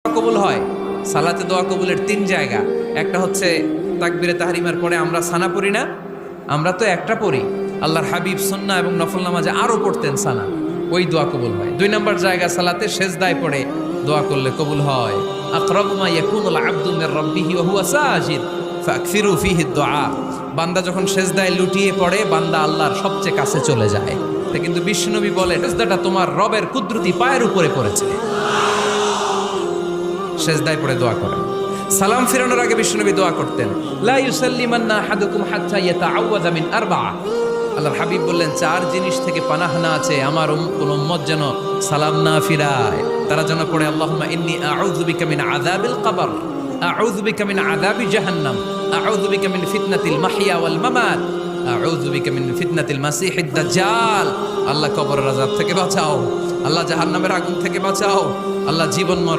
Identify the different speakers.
Speaker 1: কবুল হয়। সালাতে দোয়া কবুলের 3 জায়গা। একটা হচ্ছে তাকবীরে তাহরিমার পরে আমরা সানা পড়ি না, আমরা তো একটা পড়ি। আল্লাহর হাবিব সুন্নাহ এবং নফল নামাজে আরো পড়তেন সানা, ওই দোয়া কবুল হয়। 2 নম্বর জায়গা সালাতে সেজদায় পড়ে দোয়া করলে কবুল হয়। আকরাবু মা ইয়াকুনুল আবদু মির রাব্বিহি ওয়া হুয়া সাজিদ ফাকসিরু ফিহি দুআ। বান্দা যখন সেজদায় লুটিয়ে পড়ে বান্দা আল্লাহর সবচেয়ে কাছে চলে যায়। তা কিন্তু বিশ্বনবী বলে সেজদাটা তোমার রবের কুদরতি পায়ের উপরে পড়েছে। সেজদায় পড়ে দোয়া করেন। সালাম ফিরানোর আগে বিশ্বনবী দোয়া করতেন, লা ইউসাল্লিমান্না আহাদুকুম হাত্তা ইয়াতাআওয়াযা মিন আরবাআ। আল্লাহর হাবিব বললেন 4 জিনিস থেকে পানাহ না আছে আমার কোন উম্মত যেন সালাম না ফিরায়। তারা যেন পড়ে আল্লাহুম্মা ইন্নী আউযু বিকা মিন আযাবিল কবর, আউযু বিকা মিন আযাবি জাহান্নাম, আউযু বিকা মিন ফিতনাতিল মাহইয়া ওয়াল মামাত, আউযু বিকা মিন ফিতনাতিল মাসিহিদ দাজ্জাল। আল্লাহ কবরের আযাব থেকে বাঁচাও, আল্লাহ জাহান্নামের আগুন থেকে বাঁচাও, আল্লাহ জীবন মরণ